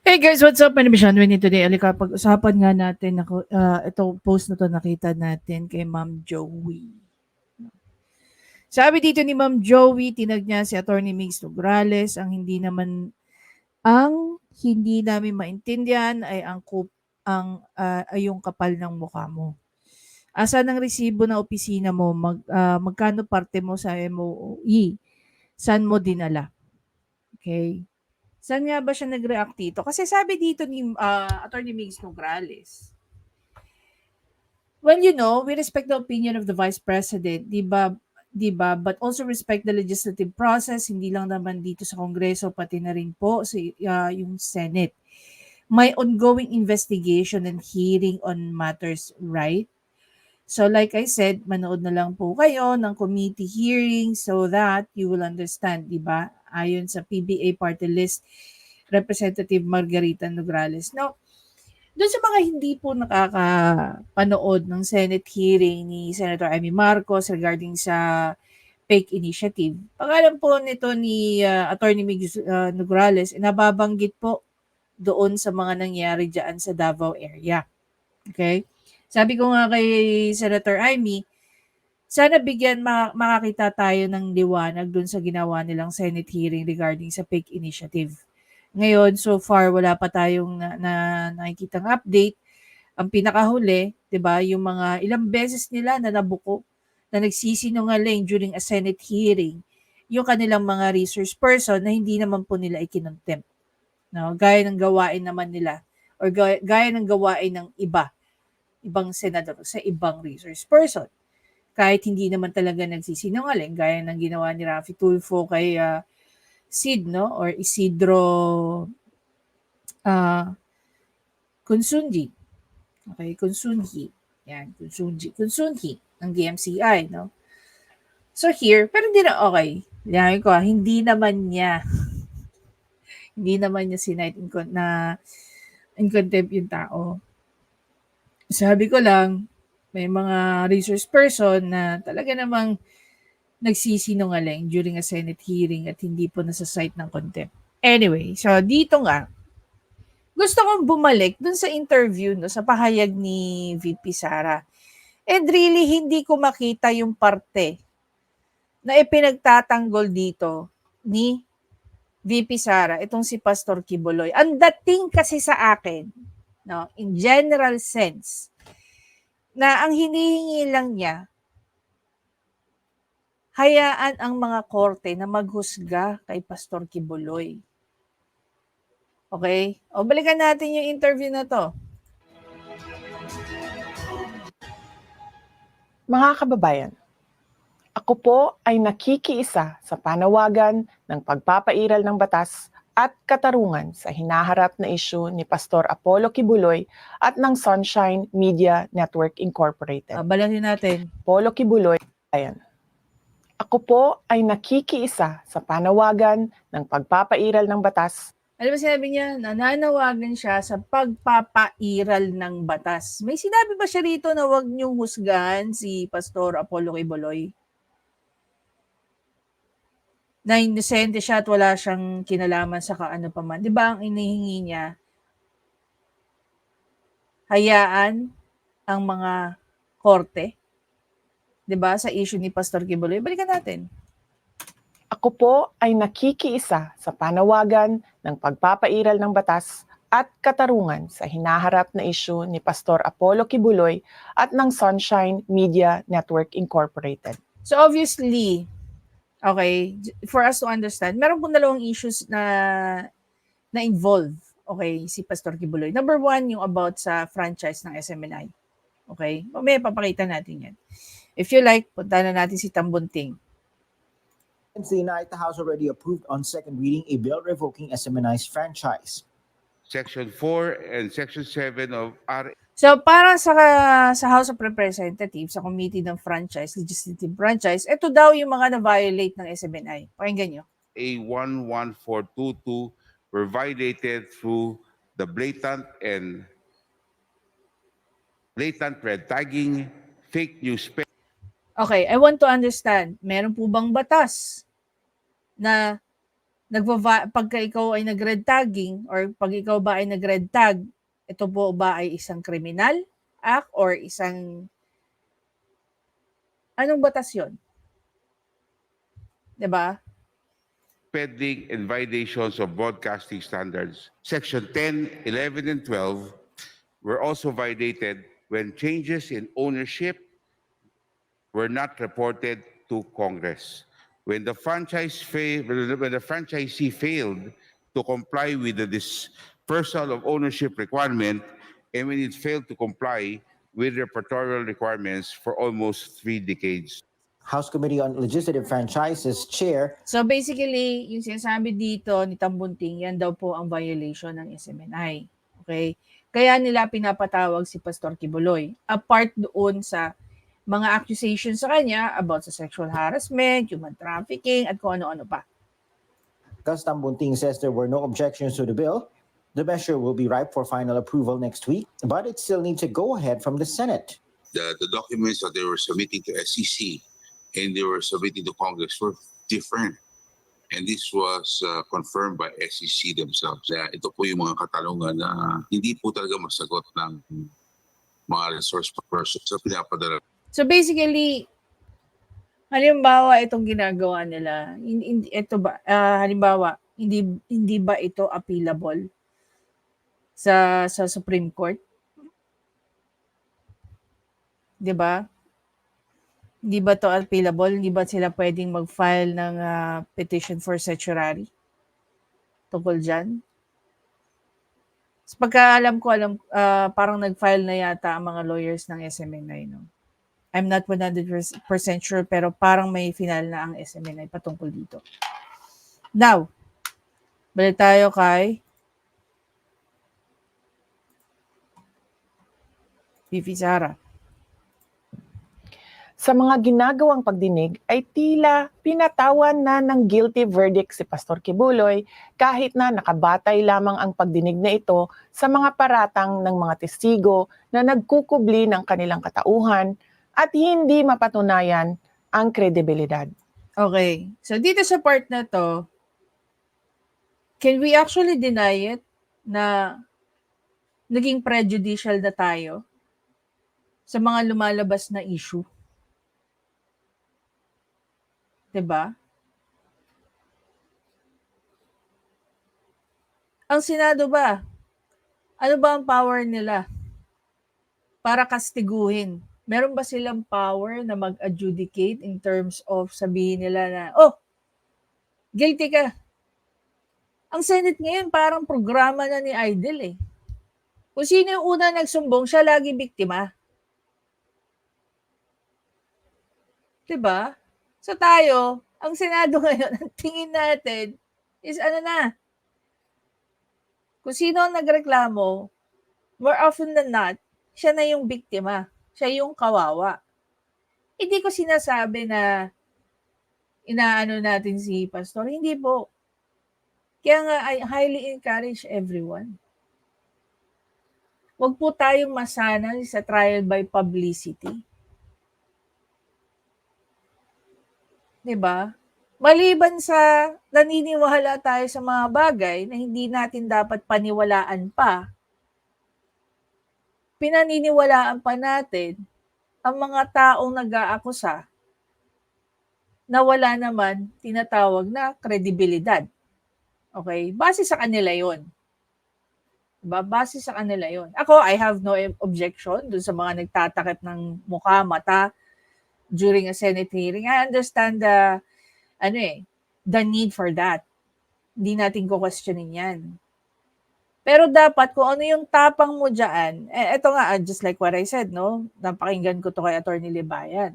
Hey guys, what's up? My name is Sean Winnie today. Alika, pag-usapan nga natin ako, itong post na to nakita natin kay Ma'am Joey. Sabi dito ni Ma'am Joey, tinag niya si Attorney Migs Nograles, ang hindi namin maintindihan ay ay yung kapal ng mukha mo. Asan ang resibo ng opisina mo? Magkano parte mo sa MOE? Saan mo dinala? Okay? Saan nga ba siya nag-react dito? Kasi sabi dito ni Attorney Migs Nograles, well, we respect the opinion of the Vice President, di ba? But also respect the legislative process, hindi lang naman dito sa Kongreso, pati na rin po sa yung Senate. May ongoing investigation and hearing on matters, right? So like I said, manood na lang po kayo ng committee hearing so that you will understand, di ba? Ayon sa PBA Party List Representative Margarita Nograles. Now, doon sa mga hindi po nakakapanood ng Senate hearing ni Senator Amy Marcos regarding sa fake initiative, pangalan po nito ni Attorney Miguel Nograles, nababanggit po doon sa mga nangyari dyan sa Davao area. Okay? Sabi ko nga kay Senator Amy, sana makakita tayo ng liwanag doon sa ginawa nilang Senate hearing regarding sa fake initiative. Ngayon, so far, wala pa tayong nakikitang update. Ang pinakahuli, 'di ba, yung mga ilang beses nila na nabuko, na nagsisinungaling during a Senate hearing, yung kanilang mga resource person na hindi naman po nila ikinontempt. No? Gaya ng gawain naman nila or gaya ng gawain ng ibang senador sa ibang resource person. Kahit hindi naman talaga nagsisinungaling, gaya ng ginawa ni Raffy Tulfo kay Sid, no? Or Isidro Consunji. Okay, Consunji. Yan, Consunji ng DMCI, no? So here, pero hindi na okay. Yan ko, hindi naman niya sinight in contempt yung tao. Sabi ko lang, may mga resource person na talaga namang nagsisinungaling during a Senate hearing at hindi po nasa site ng contempt. Anyway, so dito nga, gusto kong bumalik dun sa interview, no, sa pahayag ni VP Sara. And really, hindi ko makita yung parte na ipinagtatanggol dito ni VP Sara, itong si Pastor Kibuloy. Ang dating kasi sa akin, no, in general sense, na ang hinihingi lang niya, hayaan ang mga korte na maghusga kay Pastor Kibuloy. Okay? O balikan natin yung interview na to. Mga kababayan, ako po ay nakikiisa sa panawagan ng pagpapairal ng batas at katarungan sa hinaharap na isyu ni Pastor Apollo Kibuloy at ng Sunshine Media Network Incorporated. Balasin natin. Apollo Kibuloy, ayan. Ako po ay nakikiisa sa panawagan ng pagpapairal ng batas. Alam mo, sinabi niya, nananawagan siya sa pagpapairal ng batas. May sinabi ba siya rito na huwag niyong husgahan si Pastor Apollo Kibuloy? Na inosente siya at wala siyang kinalaman sa kaano pa man. Di ba ang inihingi niya? Hayaan ang mga korte. Di ba? Sa issue ni Pastor Kibuloy. Balikan natin. Ako po ay nakikiisa sa panawagan ng pagpapairal ng batas at katarungan sa hinaharap na isyu ni Pastor Apollo Kibuloy at ng Sunshine Media Network Incorporated. So obviously, okay, for us to understand, meron pong dalawang issues na involve, okay, si Pastor Kibuloy. Number one, yung about sa franchise ng SMNI. Okay? May papakita natin yan. If you like, punta na natin si Tambunting. Wednesday night, the House already approved on second reading a bill revoking SMNI's franchise. Section 4 and Section 7 of RA. So, para sa House of Representatives, sa Committee ng Franchise, Legislative Franchise, ito daw yung mga na-violate ng SMNI. Pakinggan nyo. A11422 were violated through the blatant red tagging, fake news. Okay, I want to understand, meron po bang batas na pagka ikaw ay nag-red tagging or pag ikaw ba ay nag-red tag, ito po ba ay isang criminal act or isang anong batas yun? 'Di ba? Pending and violations of broadcasting standards. Section 10, 11, and 12 were also violated when changes in ownership were not reported to Congress. When the franchisee failed to comply with the dispersal of ownership requirement, and when it failed to comply with repertorial requirements for almost 3 decades. House Committee on Legislative Franchises Chair So basically, yung sinasabi dito ni Tambunting, yan daw po ang violation ng SMNI. Okay? Kaya nila pinapatawag si Pastor Kibuloy. Apart doon sa mga accusations sa kanya about sa sexual harassment, human trafficking, at kung ano-ano pa. Gus Tambunting says there were no objections to the bill. The measure will be ripe for final approval next week, but it still needs a go-ahead from the Senate. The documents that they were submitting to SEC and they were submitting to Congress were different. And this was confirmed by SEC themselves. Ito po yung mga katanungan na hindi po talaga masagot ng mga resource persons sa pinapadala. So basically, halimbawa itong ginagawa nila, ito ba, halimbawa, hindi ba ito appealable sa Supreme Court? 'Di ba? Hindi ba to appealable? Hindi ba sila pwedeng mag-file ng petition for certiorari tungkol dyan? Pagkaalam ko, parang nag-file na yata ang mga lawyers ng SMNI, no? I'm not 100% sure, pero parang may final na ang SMNI patungkol dito. Now, balik tayo kay Fifi Sara. Sa mga ginagawang pagdinig ay tila pinatawan na ng guilty verdict si Pastor Kibuloy kahit na nakabatay lamang ang pagdinig na ito sa mga paratang ng mga testigo na nagkukubli ng kanilang katauhan at hindi mapatunayan ang kredibilidad. Okay. So dito sa part na to, can we actually deny it na naging prejudicial na tayo sa mga lumalabas na issue? 'Di ba? Ang Senado ba? Ano ba ang power nila para kastiguhin? Meron ba silang power na mag-adjudicate in terms of sabihin nila na, oh, guilty ka? Ang Senate ngayon parang programa na ni Idol eh. Kung sino yung una nagsumbong, siya lagi biktima. 'Di ba? So tayo, ang Senado ngayon, ang tingin natin is ano na, kung sino ang nagreklamo, more often than not, siya na yung biktima. Siya yung kawawa. Hindi ko sinasabi na inaano natin si Pastor. Hindi po. Kaya nga, I highly encourage everyone. Huwag po tayong masanay sa trial by publicity. 'Di ba? Maliban sa naniniwala tayo sa mga bagay na hindi natin dapat paniwalaan pa, pinaniniwalaan pa natin ang mga taong nag-aakusa na wala naman tinatawag na kredibilidad. Okay? Base sa kanila yon. Diba? Base sa kanila yon. Ako, I have no objection dun sa mga nagtatakip ng mukha, mata during a Senate hearing. I understand the need for that. Hindi natin ko-questionin yan. Pero dapat kung ano yung tapang mo dyan, eto nga, just like what I said, no? Napakinggan ko to kay Attorney Libayan.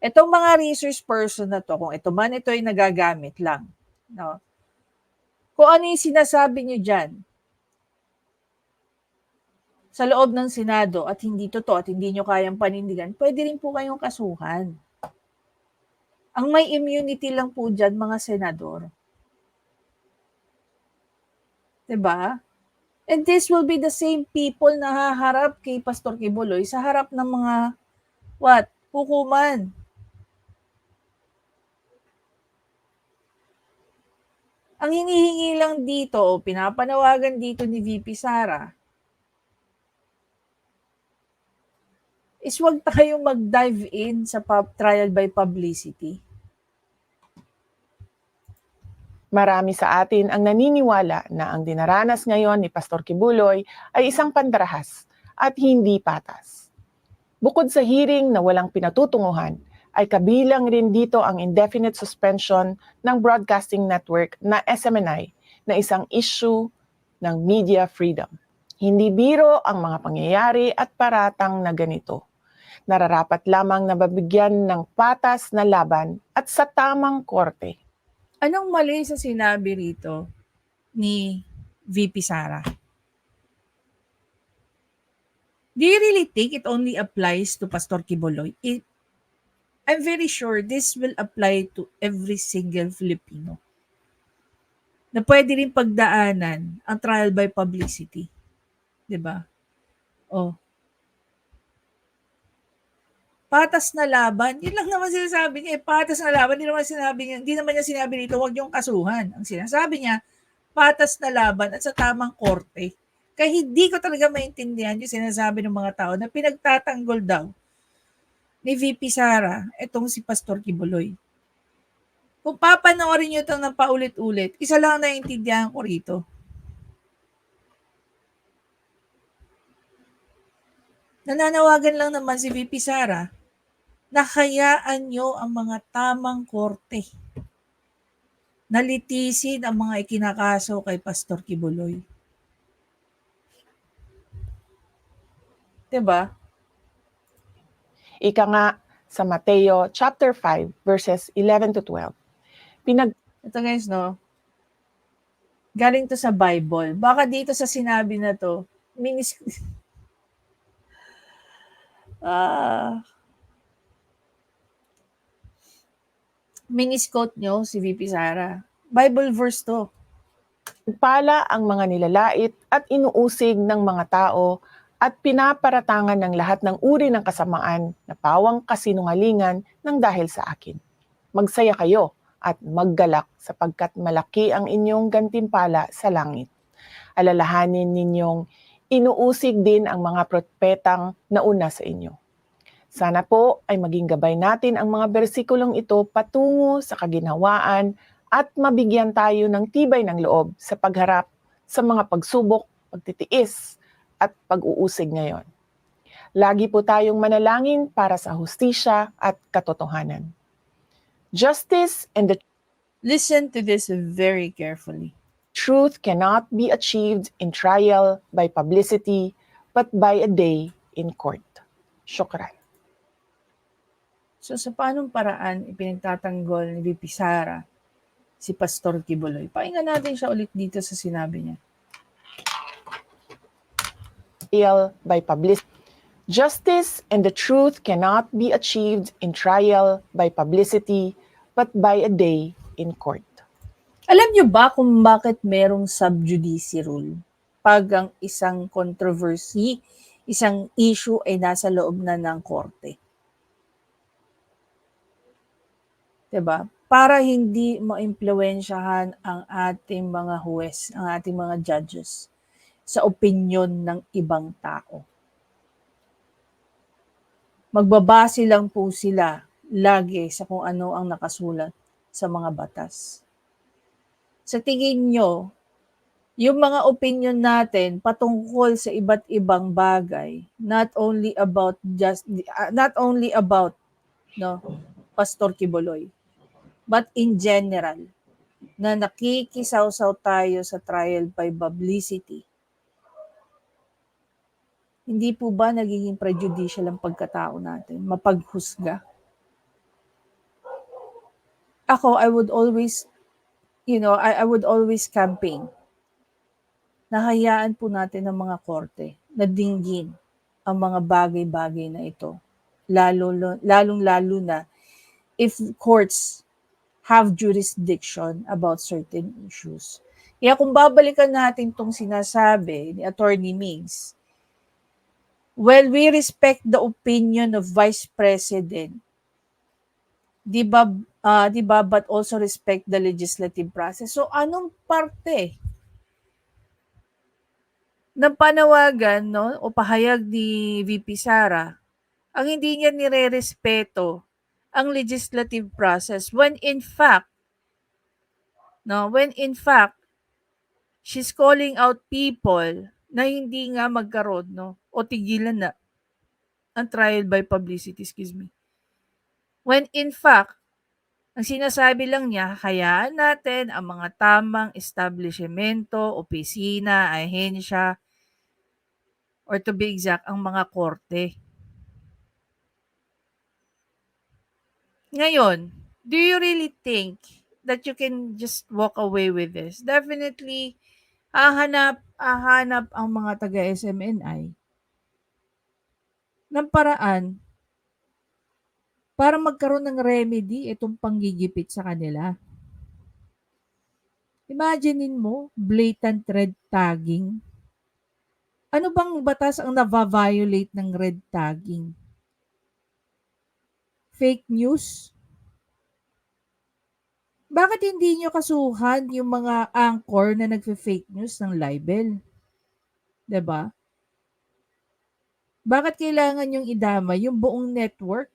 Etong mga resource person na to, kung ito man ito ay nagagamit lang, no? Kung ano yung sinasabi nyo dyan sa loob ng Senado at hindi totoo at hindi nyo kayang panindigan, pwede rin po kayong kasuhan. Ang may immunity lang po dyan, mga senador. 'Di ba? And this will be the same people na haharap kay Pastor Kibuloy sa harap ng mga hukuman. Ang hinihingi lang dito o pinapanawagan dito ni VP Sara is wag tayong mag-dive in sa trial by publicity. Marami sa atin ang naniniwala na ang dinaranas ngayon ni Pastor Kibuloy ay isang pandarahas at hindi patas. Bukod sa hearing na walang pinatutunguhan, ay kabilang rin dito ang indefinite suspension ng broadcasting network na SMNI na isang issue ng media freedom. Hindi biro ang mga pangyayari at paratang na ganito. Nararapat lamang na mabigyan ng patas na laban at sa tamang korte. Anong mali sa sinabi rito ni VP Sara? Do you really think it only applies to Pastor Kibuloy? I'm very sure this will apply to every single Filipino. Na pwede rin pagdaanan ang trial by publicity. 'Di ba? Oh. Patas na laban. Yun lang naman sinasabi niya. Patas na laban. Hindi naman niya sinabi rito, huwag yung kasuhan. Ang sinasabi niya, patas na laban at sa tamang korte. Kaya hindi ko talaga maintindihan yung sinasabi ng mga tao na pinagtatanggol daw ni VP Sara, itong si Pastor Kibuloy. Kung papanoorin niyo ito ng paulit-ulit, isa lang naiintindihan ko rito. Nananawagan lang naman si VP Sara na hayaan nyo ang mga tamang korte. Nalitisin ang mga ikinakaso kay Pastor Kibuloy. Diba? Ika nga sa Mateo chapter 5 verses 11 to 12. Ito guys, no? Galing to sa Bible. Baka dito sa sinabi na to, minisquote nyo si VP Sara. Bible verse to. Pala ang mga nilalait at inuusig ng mga tao at pinaparatangan ng lahat ng uri ng kasamaan na pawang kasinungalingan ng dahil sa akin. Magsaya kayo at maggalak sapagkat malaki ang inyong gantimpala sa langit. Alalahanin ninyong inuusig din ang mga propetang nauna sa inyo. Sana po ay maging gabay natin ang mga bersikulong ito patungo sa kaginhawaan at mabigyan tayo ng tibay ng loob sa pagharap sa mga pagsubok, pagtitiis at pag-uusig ngayon. Lagi po tayong manalangin para sa hustisya at katotohanan. Justice and the Listen to this very carefully. truth cannot be achieved in trial by publicity, but by a day in court. Syukran. So sa paanong paraan ipinagtatanggol ni VP Sara si Pastor Kibuloy? Pakinggan natin siya ulit dito sa sinabi niya. Trial by publicity. Justice and the truth cannot be achieved in trial by publicity, but by a day in court. Alam niyo ba kung bakit merong sub judice rule? Pag ang isang controversy, isang issue ay nasa loob na ng korte. 'Di ba? Para hindi maimpluwensyahan ang ating mga huwes, ang ating mga judges sa opinyon ng ibang tao. Magbabase lang po sila lagi sa kung ano ang nakasulat sa mga batas. Sa tingin nyo, yung mga opinion natin patungkol sa iba't ibang bagay, not only about Pastor Kibuloy, but in general, na nakikisawsaw tayo sa trial by publicity, hindi po ba nagiging prejudicial ang pagkatao natin, mapaghusga? Ako, I would always campaign na hayaan po natin ng mga korte na dinggin ang mga bagay-bagay na ito. Lalong-lalo na if courts have jurisdiction about certain issues. Kaya kung babalikan natin itong sinasabi ni Attorney Migs, well, we respect the opinion of Vice President. Di ba 'di ba, but also respect the legislative process. So anong parte ng panawagan, no, o pahayag ni VP Sara ang hindi niya nirerespeto ang legislative process when in fact, no, when in fact she's calling out people na hindi nga magkaroon, no, o tigilan na ang trial by publicity, excuse me. When in fact, ang sinasabi lang niya, hayaan natin ang mga tamang establishmento, opisina, ahensya, or to be exact, ang mga korte. Ngayon, do you really think that you can just walk away with this? Definitely, hahanap ang mga taga-SMNI ng paraan para magkaroon ng remedy itong panggigipit sa kanila. Imaginein mo, blatant red tagging. Ano bang batas ang nava-violate ng red tagging? Fake news? Bakit hindi nyo kasuhan yung mga anchor na nagfe-fake news ng libel? 'Di ba? Bakit kailangan yung idama yung buong network?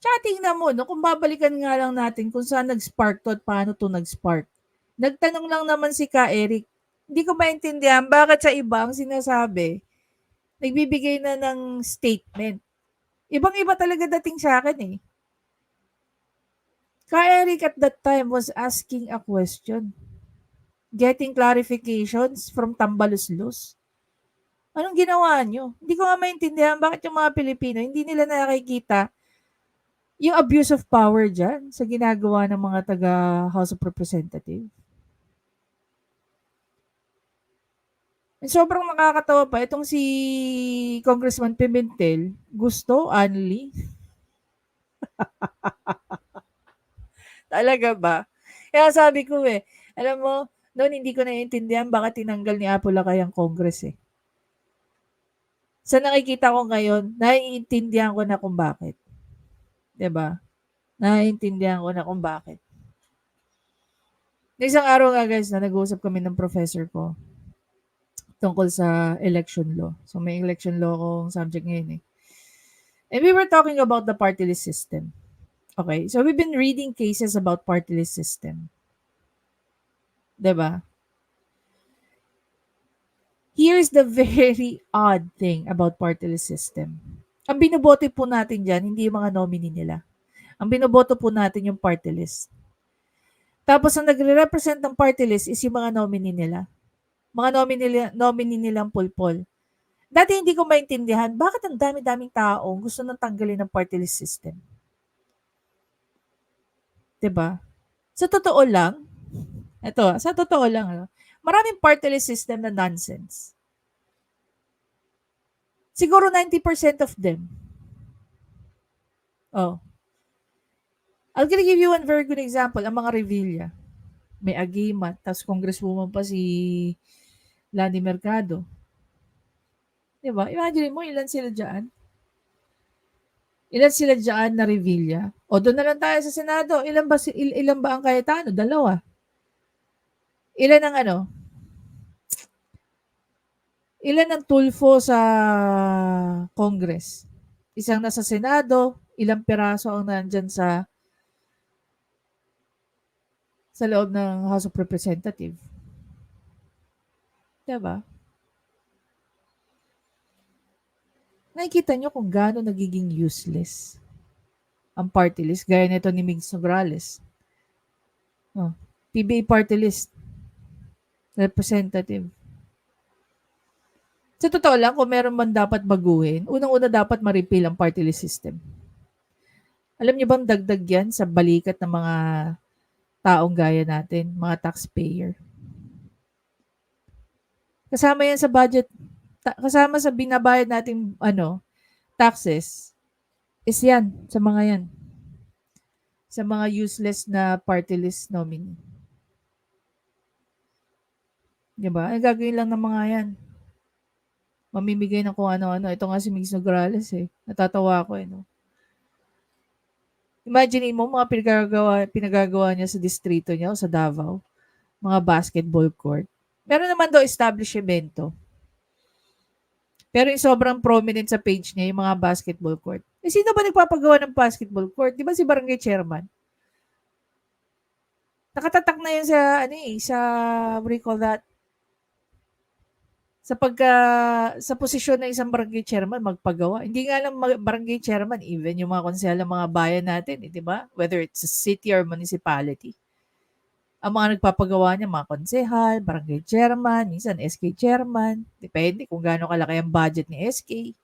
Tsaka tingnan mo, no, kung babalikan nga lang natin kung saan nag-spark to at paano to nag-spark. Nagtanong lang naman si Ka Eric. Hindi ko maintindihan bakit sa iba ang sinasabi, nagbibigay na ng statement. Ibang-iba talaga dating sa akin eh. Ka Eric at that time was asking a question. Getting clarifications from Tambaluslos. Anong ginawa nyo? Hindi ko nga maintindihan bakit yung mga Pilipino, hindi nila nakikita yung abuse of power dyan sa ginagawa ng mga taga House of Representatives. And sobrang nakakatawa pa, itong si Congressman Pimentel, gusto, Anli. Talaga ba? Kaya sabi ko alam mo, noon hindi ko naiintindihan bakit tinanggal ni Apo Lakay ang Congress eh. Sa nakikita ko ngayon, naiintindihan ko na kung bakit. 'Di ba? Naiintindihan ko na kung bakit. Isang araw nga guys na nag-uusap kami ng professor ko tungkol sa election law. So may election law akong subject ngayon eh. And we were talking about the party list system. Okay, so we've been reading cases about party list system. 'Di ba? Here's the very odd thing about party list system. Ang binoboto po natin dyan, hindi yung mga nominee nila. Ang binoboto po natin yung party list. Tapos ang nagre-represent ng party list is yung mga nominee nila. Mga nominee nilang pulpol. Dati hindi ko maintindihan, bakit ang dami-daming taong gusto nang tanggalin ng party list system? 'Di ba? Sa totoo lang, sa totoo lang, maraming party list system na nonsense. Siguro 90% of them. Oh. I'm gonna give you one very good example, ang mga Revilla. May Agimat, tapos congresswoman pa si Lani Mercado. 'Di ba? Imagine mo ilan sila diyan? Ilan sila diyan na Revilla? O doon na lang tayo sa Senado. Ilan ba ang Cayetano? 2. Ilan ang Ilan ang Tulfo sa Congress? Isang nasa Senado, ilang piraso ang nandyan sa loob ng House of Representatives. 'Di ba? Nakikita nyo kung gaano nagiging useless ang party list. Gaya nito ni Migs Nograles. PBA party list. Representative. Sa totoo lang, kung meron man dapat baguhin, unang-una dapat ma-repeal ang party list system. Alam niyo bang dagdag yan sa balikat ng mga taong gaya natin, mga taxpayer? Kasama yan sa budget, kasama sa binabayad nating taxes, is yan, sa mga yan. Sa mga useless na party list nominee. Diba? Ang gagawin lang ng mga yan. Mamimigay ng kung ano-ano. Ito nga si Migs Nograles eh. Natatawa ako eh, no? Imagine mo mga pinagagawa niya sa distrito niya o sa Davao. Mga basketball court. Meron naman daw establishmento. Pero yung sobrang prominent sa page niya, yung mga basketball court. Eh, sino ba nagpapagawa ng basketball court? Di ba si barangay chairman? Nakatatak na yun sa, ano eh, sa, what do you call that? Sa posisyon ng isang barangay chairman, magpagawa. Hindi nga lang barangay chairman, even yung mga konsehal ng mga bayan natin, eh, di ba? Whether it's a city or municipality. Ang mga nagpapagawa niya, mga konsehal, barangay chairman, minsan SK chairman. Depende kung gaano kalaki ang budget ni SK.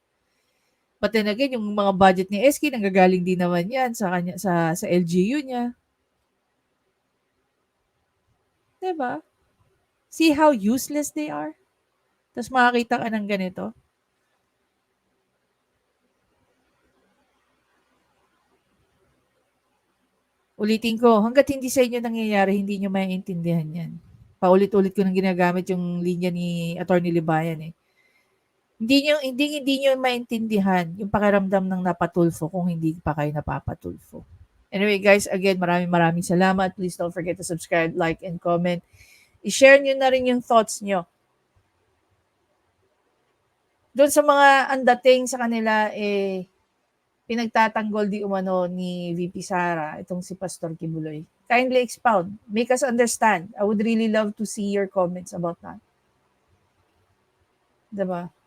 But then again, yung mga budget ni SK, nanggagaling din naman yan sa, kanya, sa LGU niya. Diba? See how useless they are? Tapos makakita ka ng ganito. Ulitin ko, hanggat hindi sa inyo nangyayari, hindi nyo maiintindihan yan. Paulit-ulit ko nang ginagamit yung linya ni Atty. Libayan eh. Hindi nyo maintindihan yung pakiramdam ng napatulfo kung hindi pa kayo napapatulfo. Anyway guys, again, maraming salamat. Please don't forget to subscribe, like, and comment. I-share nyo na rin yung thoughts nyo. Doon sa mga andating sa kanila, eh, pinagtatanggol di umano ni VP Sara, itong si Pastor Kibuloy. Kindly expound. Make us understand. I would really love to see your comments about that. Diba?